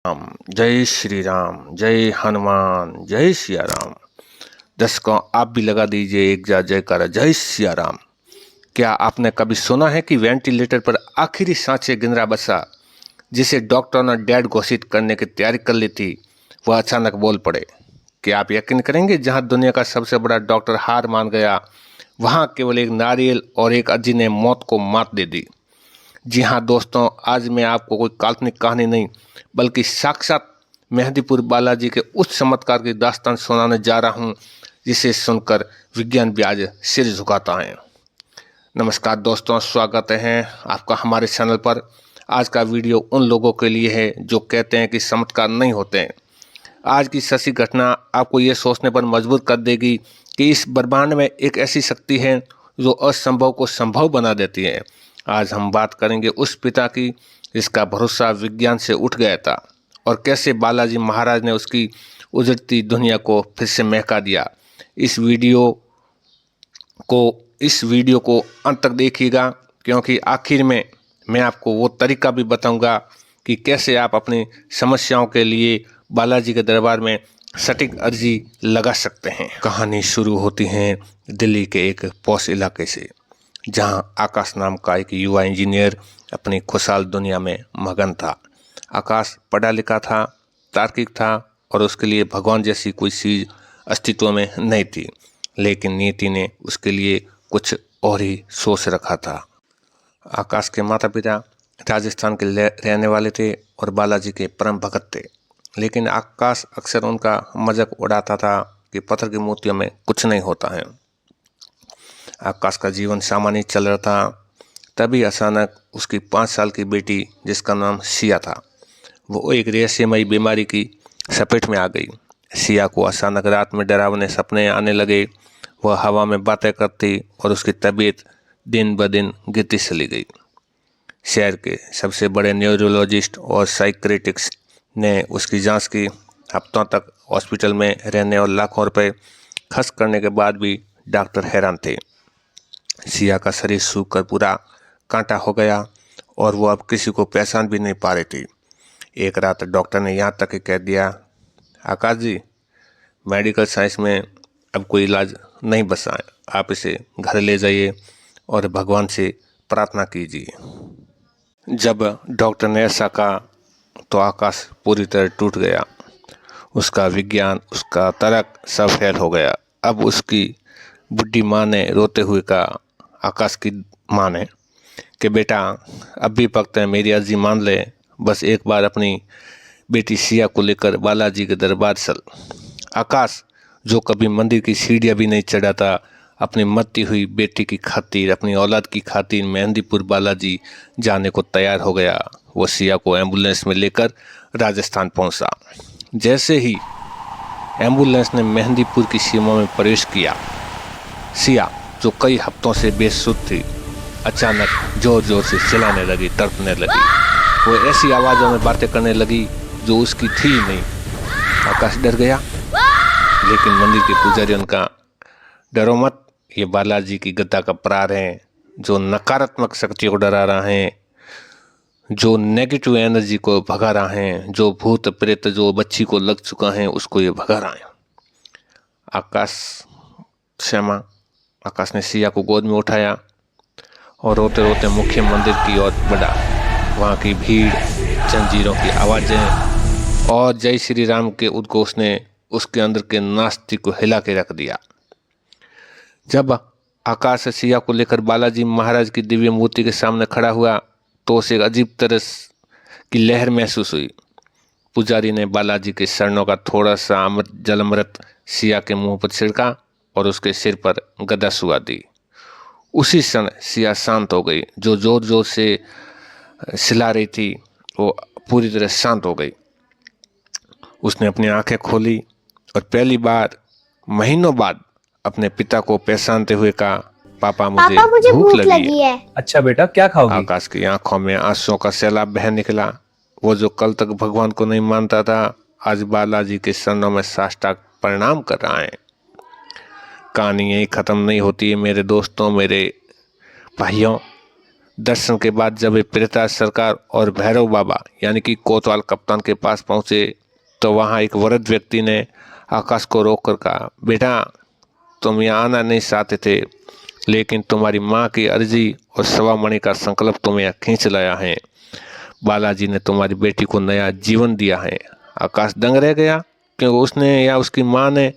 राम, जय श्री राम, जय हनुमान, जय सिया राम। दर्शकों, आप भी लगा दीजिए एक जयकारा, जय सिया राम। क्या आपने कभी सुना है कि वेंटिलेटर पर आखिरी सांसें गिन रहा बच्चा, जिसे डॉक्टर ने डेड घोषित करने की तैयारी कर ली थी, वह अचानक बोल पड़े? क्या आप यकीन करेंगे, जहां दुनिया का सबसे बड़ा डॉक्टर हार मान गया, वहां केवल एक नारियल और एक अर्जी ने मौत को मात दे दी। जी हाँ दोस्तों, आज मैं आपको कोई काल्पनिक कहानी नहीं बल्कि साक्षात मेहंदीपुर बालाजी के उस चमत्कार की दास्तान सुनाने जा रहा हूँ, जिसे सुनकर विज्ञान भी आज सिर झुकाता है। नमस्कार दोस्तों, स्वागत है आपका हमारे चैनल पर। आज का वीडियो उन लोगों के लिए है जो कहते हैं कि चमत्कार नहीं होते हैं। आज की सच्ची घटना आपको ये सोचने पर मजबूर कर देगी कि इस ब्रह्मांड में एक ऐसी शक्ति है जो असंभव को संभव बना देती है। आज हम बात करेंगे उस पिता की जिसका भरोसा विज्ञान से उठ गया था, और कैसे बालाजी महाराज ने उसकी उजड़ती दुनिया को फिर से महका दिया। इस वीडियो को अंत तक देखिएगा, क्योंकि आखिर में मैं आपको वो तरीका भी बताऊंगा कि कैसे आप अपनी समस्याओं के लिए बालाजी के दरबार में सटीक अर्जी लगा सकते हैं। कहानी शुरू होती है दिल्ली के एक पॉश इलाके से, जहां आकाश नाम का एक युवा इंजीनियर अपनी खुशहाल दुनिया में मगन था। आकाश पढ़ा लिखा था, तार्किक था, और उसके लिए भगवान जैसी कोई चीज़ अस्तित्व में नहीं थी। लेकिन नीति ने उसके लिए कुछ और ही सोच रखा था। आकाश के माता पिता राजस्थान के रहने वाले थे और बालाजी के परम भगत थे। लेकिन आकाश अक्सर उनका मजाक उड़ाता था कि पत्थर की मूर्तियों में कुछ नहीं होता है। आकाश का जीवन सामान्य चल रहा था। तभी अचानक उसकी 5 साल की बेटी, जिसका नाम सिया था, वो एक रहस्यमयी बीमारी की चपेट में आ गई। सिया को अचानक रात में डरावने सपने आने लगे। वह हवा में बातें करती और उसकी तबीयत दिन ब दिन गिरती चली गई। शहर के सबसे बड़े न्यूरोलॉजिस्ट और साइकियाट्रिस्ट ने उसकी जांच की। हफ्तों तक हॉस्पिटल में रहने और लाखों रुपए खर्च करने के बाद भी डॉक्टर हैरान थे। सिया का शरीर सूख कर पूरा कांटा हो गया और वो अब किसी को पहचान भी नहीं पा रही थी। एक रात डॉक्टर ने यहाँ तक कह दिया, आकाश जी, मेडिकल साइंस में अब कोई इलाज नहीं बचा है, आप इसे घर ले जाइए और भगवान से प्रार्थना कीजिए। जब डॉक्टर ने ऐसा कहा तो आकाश पूरी तरह टूट गया। उसका विज्ञान, उसका तर्क सब फेल हो गया। अब उसकी बुढ़ी माँ ने रोते हुए कहा, आकाश की माँ ने, कि बेटा अब भी वक्त है, मेरी अर्जी मान ले। बस एक बार अपनी बेटी सिया को लेकर बालाजी के दरबार चल। आकाश, जो कभी मंदिर की सीढ़ियाँ भी नहीं चढ़ा था, अपनी मरती हुई बेटी की खातिर, अपनी औलाद की खातिर मेहंदीपुर बालाजी जाने को तैयार हो गया। वो सिया को एम्बुलेंस में लेकर राजस्थान पहुंचा। जैसे ही एम्बुलेंस ने मेहंदीपुर की सीमा में प्रवेश किया, सिया, जो कई हफ्तों से बेसुध थी, अचानक जोर जोर से चिल्लाने लगी, तड़पने लगी। वो ऐसी आवाज़ों में बातें करने लगी जो उसकी थी ही नहीं। आकाश डर गया, लेकिन मंदिर के पुजारी उनका, डरो मत, ये बालाजी की गद्दा का प्रहार है, जो नकारात्मक शक्तियों को डरा रहा है, जो नेगेटिव एनर्जी को भगा रहा है, जो भूत प्रेत जो बच्ची को लग चुका है उसको ये भगा रहा है। आकाश ने सिया को गोद में उठाया और रोते रोते मुख्य मंदिर की ओर बढ़ा। वहाँ की भीड़, जंजीरों की आवाज़ें और जय श्री राम के उद्घोष ने उसके अंदर के नास्तिक को हिला के रख दिया। जब आकाश सिया को लेकर बालाजी महाराज की दिव्य मूर्ति के सामने खड़ा हुआ तो उसे एक अजीब तरह की लहर महसूस हुई। पुजारी ने बालाजी के चरणों का थोड़ा सा जलमृत सिया के मुंह पर छिड़का और उसके सिर पर गदा सुआ दी। उसी क्षण सिया शांत हो गई। जो जोर जोर से चिल्ला रही थी वो पूरी तरह शांत हो गई। उसने अपनी आंखें खोली और पहली बार महीनों बाद अपने पिता को पहचानते हुए कहा, पापा मुझे भूख लगी है। अच्छा बेटा, क्या खाओगी? आकाश की आंखों में आंसुओं का सैलाब बह निकला। वो जो कल तक भगवान को नहीं मानता था, आज बालाजी के चरणों में साष्टांग प्रणाम कर रहा है। कहानी यही खत्म नहीं होती है मेरे दोस्तों, मेरे भाइयों। दर्शन के बाद जब वे पृथ्वीराज सरकार और भैरव बाबा यानी कि कोतवाल कप्तान के पास पहुँचे तो वहाँ एक वृद्ध व्यक्ति ने आकाश को रोककर कहा, बेटा तुम यहाँ आना नहीं चाहते थे, लेकिन तुम्हारी माँ की अर्जी और सवा मणि का संकल्प तुम्हें यहाँ खींच लाया है। बालाजी ने तुम्हारी बेटी को नया जीवन दिया है। आकाश दंग रह गया क्योंकि उसने या उसकी माँ ने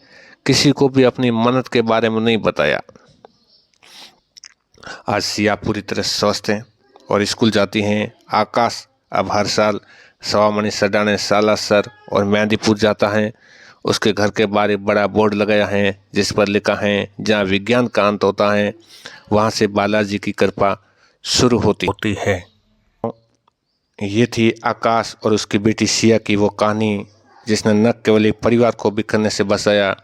किसी को भी अपनी मन्नत के बारे में नहीं बताया। आज सिया पूरी तरह स्वस्थ हैं और स्कूल जाती हैं। आकाश अब हर साल सवा मणि सडाने सालासर और मेहंदीपुर जाता है। उसके घर के बाहर एक बड़ा बोर्ड लगाया है जिस पर लिखा है, जहाँ विज्ञान का अंत होता है वहाँ से बालाजी की कृपा शुरू होती है। ये थी आकाश और उसकी बेटी सिया की वो कहानी जिसने न केवल एक परिवार को बिखरने से बचाया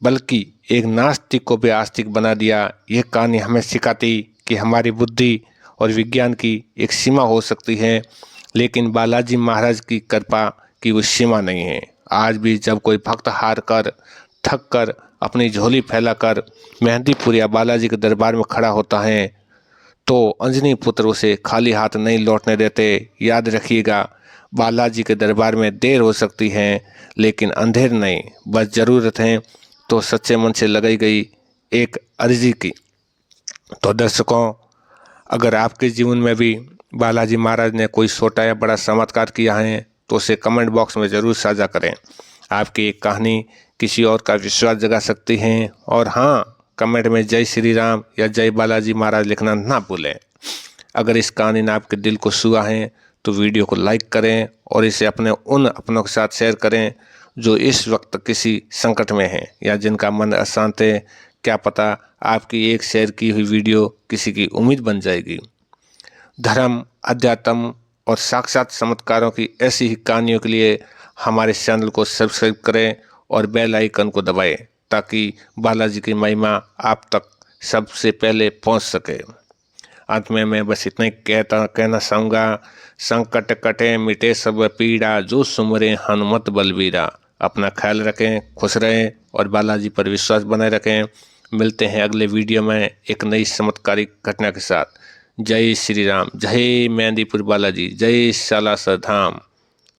बल्कि एक नास्तिक को भी आस्तिक बना दिया। ये कहानी हमें सिखाती कि हमारी बुद्धि और विज्ञान की एक सीमा हो सकती है, लेकिन बालाजी महाराज की कृपा की वो सीमा नहीं है। आज भी जब कोई भक्त हार कर थक कर अपनी झोली फैलाकर मेहंदीपुर या बालाजी के दरबार में खड़ा होता है तो अंजनी पुत्र उसे खाली हाथ नहीं लौटने देते। याद रखिएगा, बालाजी के दरबार में देर हो सकती है लेकिन अंधेर नहीं। बस ज़रूरत है तो सच्चे मन से लगाई गई एक अर्जी की। तो दर्शकों, अगर आपके जीवन में भी बालाजी महाराज ने कोई छोटा या बड़ा चमत्कार किया है तो उसे कमेंट बॉक्स में ज़रूर साझा करें। आपकी एक कहानी किसी और का विश्वास जगा सकती है। और हाँ, कमेंट में जय श्री राम या जय बालाजी महाराज लिखना ना भूलें। अगर इस कहानी ने आपके दिल को छुआ है तो वीडियो को लाइक करें और इसे अपने उन अपनों के साथ शेयर करें जो इस वक्त किसी संकट में हैं या जिनका मन अशांत है। क्या पता आपकी एक शेयर की हुई वीडियो किसी की उम्मीद बन जाएगी। धर्म, अध्यात्म और साक्षात चमत्कारों की ऐसी ही कहानियों के लिए हमारे चैनल को सब्सक्राइब करें और बेल आइकन को दबाएं ताकि बालाजी की महिमा आप तक सबसे पहले पहुंच सके। अंत में मैं बस इतना ही कहना चाहूँगा, संकट कटे मिटे सब पीड़ा, जो सुमरे हनुमत बलबीरा। अपना ख्याल रखें, खुश रहें और बालाजी पर विश्वास बनाए रखें। मिलते हैं अगले वीडियो में एक नई चमत्कारिक घटना के साथ। जय श्री राम, जय मेहंदीपुर बालाजी, जय सालासर धाम।